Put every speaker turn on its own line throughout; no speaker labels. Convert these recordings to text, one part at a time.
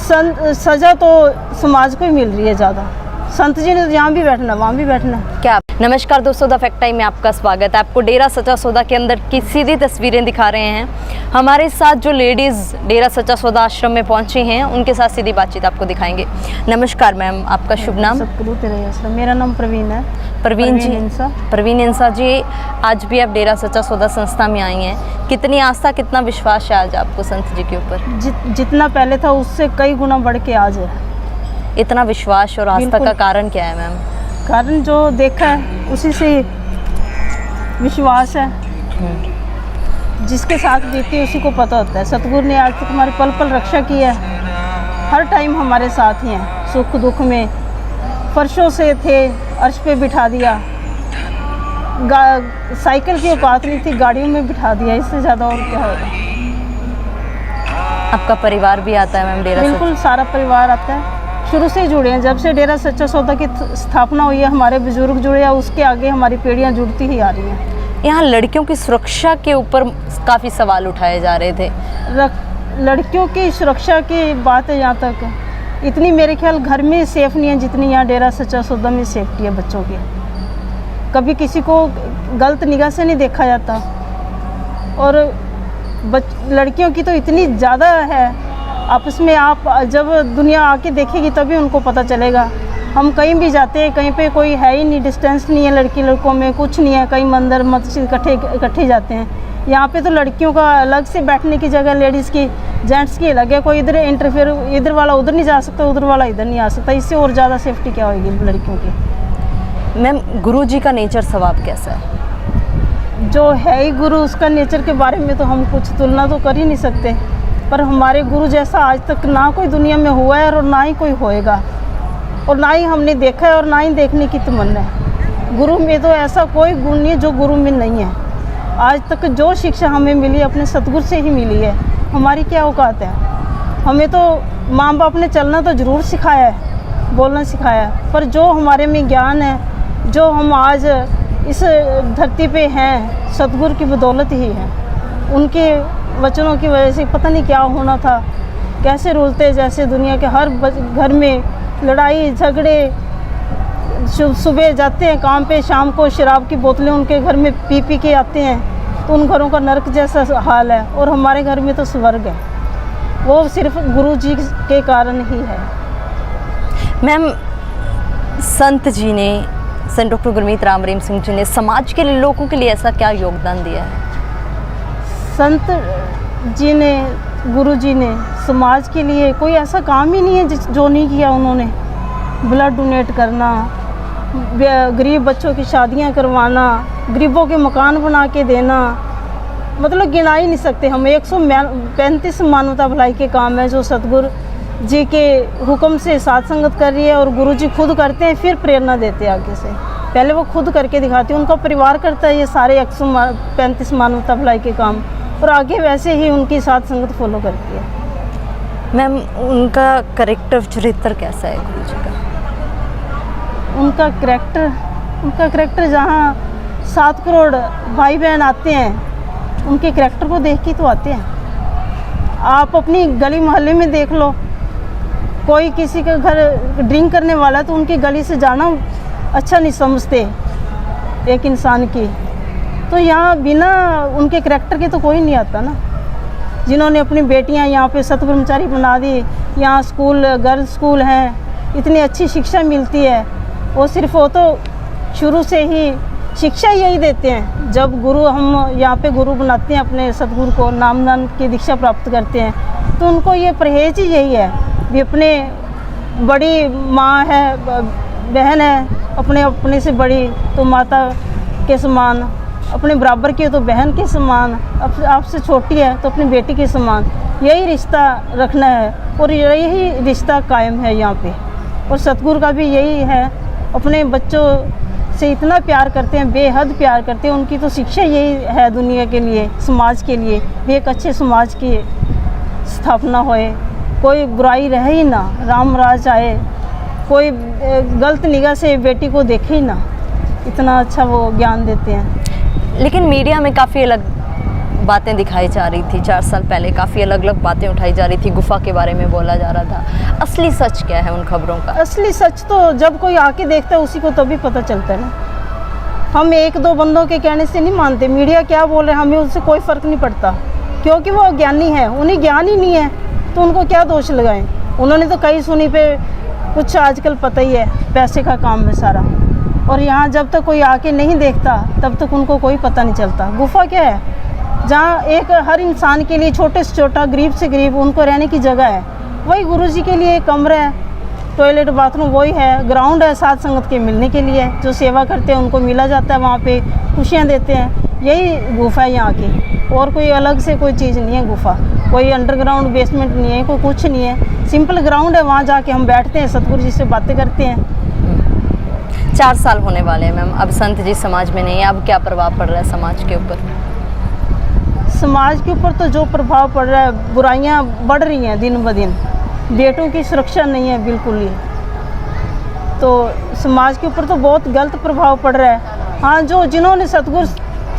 सज़ा तो समाज को ही मिल रही है ज़्यादा। संत जी ने तो यहाँ भी बैठना वहाँ भी बैठना।
क्या नमस्कार दोस्तों, द फैक्ट टाइम में आपका स्वागत है। आपको डेरा सच्चा सौदा के अंदर की सीधी तस्वीरें दिखा रहे हैं। हमारे साथ जो लेडीज़ डेरा सच्चा सौदा आश्रम में पहुंची हैं उनके साथ सीधी बातचीत आपको दिखाएंगे। नमस्कार मैम, आपका शुभ नाम?
सतगुरु तेरे आश्रम। मेरा नाम प्रवीण है।
प्रवीण इंसा जी, आज भी आप डेरा सच्चा सौदा संस्था में आई हैं। कितनी आस्था, कितना विश्वास है आज आपको संत जी के ऊपर?
जितना पहले था उससे कई गुना बढ़ के आज है।
इतना विश्वास और आस्था का कारण क्या है मैम?
कारण जो देखा है उसी से विश्वास है। जिसके साथ बीती है उसी को पता होता है। सतगुरु ने आज तक हमारी पल पल रक्षा की है। हर टाइम हमारे साथ ही हैं, सुख दुख में। फर्शों से थे, अर्श पे बिठा दिया। साइकिल की औकात नहीं थी, गाड़ियों में बिठा दिया। इससे ज़्यादा और क्या होगा।
आपका परिवार भी आता है मैम डेरा?
बिल्कुल, सारा परिवार आता है। शुरू से ही जुड़े हैं। जब से डेरा सच्चा सौदा की स्थापना हुई है हमारे बुजुर्ग जुड़े हैं, उसके आगे हमारी पीढ़ियां जुड़ती ही आ रही हैं।
यहाँ लड़कियों की सुरक्षा के ऊपर काफ़ी सवाल उठाए जा रहे थे।
लड़कियों की सुरक्षा की बात है, यहाँ तक इतनी मेरे ख्याल घर में सेफ नहीं है जितनी यहाँ डेरा सच्चा सौदा में सेफ्टी है बच्चों की। कभी किसी को गलत निगाह से नहीं देखा जाता। और लड़कियों की तो इतनी ज़्यादा है। आपस में आप जब दुनिया आके देखेगी तभी उनको पता चलेगा। हम कहीं भी जाते हैं, कहीं पे कोई है ही नहीं, डिस्टेंस नहीं है लड़की लड़कों में, कुछ नहीं है। कहीं मंदिर मस्जिद इकट्ठे जाते हैं। यहाँ पे तो लड़कियों का अलग से बैठने की जगह, लेडीज़ की, जेंट्स की अलग है। कोई इधर इंटरफेयर, इधर वाला उधर नहीं जा सकता, उधर वाला इधर नहीं आ सकता। इससे और ज़्यादा सेफ्टी क्या होगी लड़कियों की।
मैम, गुरु जी का नेचर स्वभाव कैसा है?
जो है ही गुरु, उसका नेचर के बारे में तो हम कुछ तुलना तो कर ही नहीं सकते। पर हमारे गुरु जैसा आज तक ना कोई दुनिया में हुआ है और ना ही कोई होएगा। और ना ही हमने देखा है और ना ही देखने की तमन्ना है। गुरु में तो ऐसा कोई गुण नहीं है जो गुरु में नहीं है। आज तक जो शिक्षा हमें मिली अपने सतगुरु से ही मिली है। हमारी क्या औकात है। हमें तो माँ बाप ने चलना तो ज़रूर सिखाया है, बोलना सिखाया है, पर जो हमारे में ज्ञान है, जो हम आज इस धरती पे हैं, सतगुरु की बदौलत ही है। उनके वचनों की वजह से पता नहीं क्या होना था। कैसे रुलते जैसे दुनिया के हर घर में लड़ाई झगड़े। सुबह जाते हैं काम पे, शाम को शराब की बोतलें उनके घर में पी पी के आते हैं। तो उन घरों का नरक जैसा हाल है। और हमारे घर में तो स्वर्ग है। वो सिर्फ गुरु जी के कारण ही है।
मैम, संत जी ने, संत डॉक्टर गुरमीत राम रहीम सिंह जी ने समाज के लिए, लोगों के लिए ऐसा क्या योगदान दिया है?
संत जी ने, गुरु जी ने समाज के लिए कोई ऐसा काम ही नहीं है जो नहीं किया उन्होंने। ब्लड डोनेट करना, गरीब बच्चों की शादियां करवाना, गरीबों के मकान बना के देना, मतलब गिना ही नहीं सकते हम। 135 मानवता भलाई के काम है जो सतगुरु जी के हुक्म से साथ संगत कर रही है। और गुरु जी खुद करते हैं, फिर प्रेरणा देते हैं आगे से। पहले वो खुद करके दिखाते हैं, उनका परिवार करता है ये सारे 135 मानवता भलाई के काम। और आगे वैसे ही उनकी साथ संगत फॉलो करती है।
मैम, उनका कैरेक्टर, चरित्र कैसा है गुरु जी का?
उनका कैरेक्टर जहाँ 7 करोड़ भाई बहन आते हैं, उनके कैरेक्टर को देख के तो आते हैं। आप अपनी गली मोहल्ले में देख लो, कोई किसी के घर ड्रिंक करने वाला तो उनकी गली से जाना अच्छा नहीं समझते एक इंसान की। तो यहाँ बिना उनके करैक्टर के तो कोई नहीं आता ना। जिन्होंने अपनी बेटियाँ यहाँ पे सत ब्रह्मचारी बना दी, यहाँ स्कूल, गर्ल्स स्कूल हैं, इतनी अच्छी शिक्षा मिलती है। वो सिर्फ वो तो शुरू से ही शिक्षा यही देते हैं। जब गुरु, हम यहाँ पे गुरु बनाते हैं अपने सतगुरु को, नामदान की दीक्षा प्राप्त करते हैं, तो उनको ये परहेज ही यही है भी अपने बड़ी माँ है, बहन है, अपने से बड़ी तो माता के समान, अपने बराबर की है तो बहन के समान, आपसे छोटी है तो अपनी बेटी के समान। यही रिश्ता रखना है और यही रिश्ता कायम है यहाँ पे। और सतगुरु का भी यही है, अपने बच्चों से इतना प्यार करते हैं, बेहद प्यार करते हैं। उनकी तो शिक्षा यही है दुनिया के लिए, समाज के लिए भी एक अच्छे समाज की स्थापना होए, कोई बुराई रहे ही ना, राम राज आए, कोई गलत निगाह से बेटी को देखे ही ना। इतना अच्छा वो ज्ञान देते हैं।
लेकिन मीडिया में काफ़ी अलग बातें दिखाई जा रही थी 4 साल पहले, काफ़ी अलग अलग बातें उठाई जा रही थी, गुफा के बारे में बोला जा रहा था। असली सच क्या है उन खबरों का?
असली सच तो जब कोई आके देखता है उसी को तभी पता चलता है ना। हम एक दो बंदों के कहने से नहीं मानते, मीडिया क्या बोल रहे हैं हमें उससे कोई फ़र्क नहीं पड़ता, क्योंकि वो ज्ञानी है, उन्हें ज्ञान ही नहीं है तो उनको क्या दोष लगाएं। उन्होंने तो कई सुनी पे कुछ आजकल पता ही है, पैसे का काम है सारा। और यहाँ जब तक कोई आके नहीं देखता तब तक उनको कोई पता नहीं चलता। गुफा क्या है? जहाँ एक हर इंसान के लिए, छोटे से छोटा, गरीब से गरीब, उनको रहने की जगह है। वही गुरुजी के लिए कमरा है, टॉयलेट बाथरूम वही है, ग्राउंड है साथ संगत के मिलने के लिए, जो सेवा करते हैं उनको मिला जाता है, वहाँ पे खुशियाँ देते हैं। यही गुफा है यहाँ की, और कोई अलग से कोई चीज़ नहीं है गुफा। कोई अंडरग्राउंड बेसमेंट नहीं है, कोई कुछ नहीं है, सिंपल ग्राउंड है। वहाँ जाके हम बैठते हैं, सतगुरु जी से बातें करते हैं।
4 साल होने वाले हैं मैम, अब संत जी समाज में नहीं है, अब क्या प्रभाव पड़ रहा है समाज के ऊपर?
समाज के ऊपर तो जो प्रभाव पड़ रहा है, बुराइयां बढ़ रही हैं दिन ब दिन, बेटों की सुरक्षा नहीं है बिल्कुल ही, तो समाज के ऊपर तो बहुत गलत प्रभाव पड़ रहा है। हाँ, जो जिन्होंने सतगुरु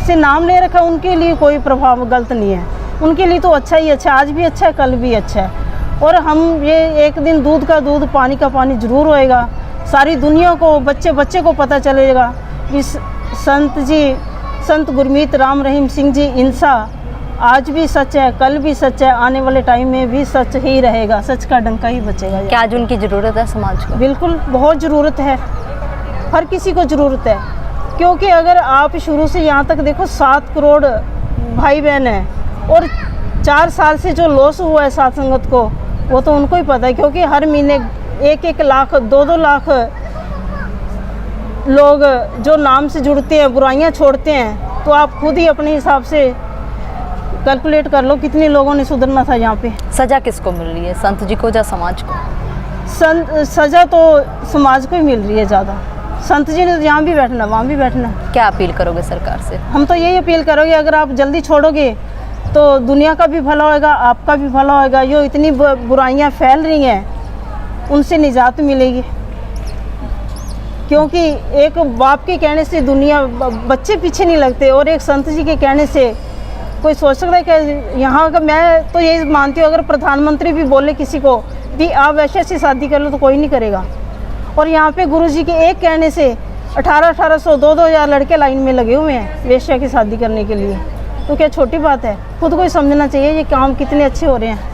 से नाम ले रखा उनके लिए कोई प्रभाव गलत नहीं है, उनके लिए तो अच्छा ही अच्छा है, आज भी अच्छा है, कल भी अच्छा है। और हम ये एक दिन दूध का दूध, पानी का पानी जरूर होएगा, सारी दुनिया को, बच्चे बच्चे को पता चलेगा इस संत गुरमीत राम रहीम सिंह जी इंसा आज भी सच है, कल भी सच है, आने वाले टाइम में भी सच ही रहेगा, सच का डंका ही बचेगा।
क्या आज उनकी ज़रूरत है समाज को?
बिल्कुल, बहुत ज़रूरत है, हर किसी को ज़रूरत है। क्योंकि अगर आप शुरू से यहाँ तक देखो, 7 करोड़ भाई बहन हैं, और 4 साल से जो लॉस हुआ है साथ संगत को, वो तो उनको ही पता है। क्योंकि हर महीने 1-1 लाख, 2-2 लाख लोग जो नाम से जुड़ते हैं, बुराइयाँ छोड़ते हैं, तो आप खुद ही अपने हिसाब से कैलकुलेट कर लो कितने लोगों ने सुधरना था यहाँ पे।
सज़ा किसको मिल रही है, संत जी को या समाज को?
सज़ा तो समाज को ही मिल रही है ज़्यादा। संत जी ने तो यहाँ भी बैठना, वहाँ भी बैठना।
क्या अपील करोगे सरकार से?
हम तो यही अपील करोगे, अगर आप जल्दी छोड़ोगे तो दुनिया का भी भला होगा, आपका भी भला होगा। जो इतनी बुराइयाँ फैल रही हैं उनसे निजात मिलेगी, क्योंकि एक बाप के कहने से दुनिया, बच्चे पीछे नहीं लगते, और एक संत जी के कहने से कोई सोच सकता है कि यहाँ का, मैं तो यही मानती हूँ, अगर प्रधानमंत्री भी बोले किसी को भी आप वैसे से शादी कर लो तो कोई नहीं करेगा। और यहाँ पे गुरुजी के एक कहने से 1800 2-2000 लड़के लाइन में लगे हुए हैं वेश्या की शादी करने के लिए, तो क्या छोटी बात है? खुद को ही समझना चाहिए ये काम कितने अच्छे हो रहे हैं।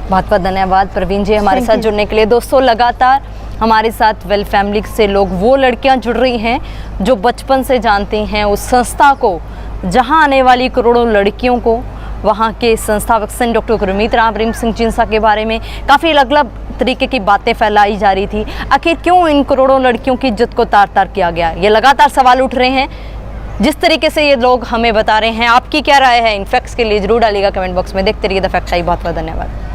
बहुत बहुत धन्यवाद प्रवीण जी हमारे साथ जुड़ने के लिए। दोस्तों, लगातार हमारे साथ वेल फैमिली से लोग, वो लड़कियां जुड़ रही हैं जो बचपन से जानती हैं उस संस्था को, जहां आने वाली करोड़ों लड़कियों को, वहां के संस्थापक संत डॉक्टर गुरमीत राम रहीम सिंह जी इंसा के बारे में काफ़ी अलग अलग तरीके की बातें फैलाई जा रही थी। आखिर क्यों इन करोड़ों लड़कियों की इज्जत को तार तार किया गया, ये लगातार सवाल उठ रहे हैं। जिस तरीके से ये लोग हमें बता रहे हैं, आपकी क्या राय है इन फैक्ट्स के लिए जरूर डालिएगा कमेंट बॉक्स में। देखते रहिए द फैक्ट आई। बहुत बहुत धन्यवाद।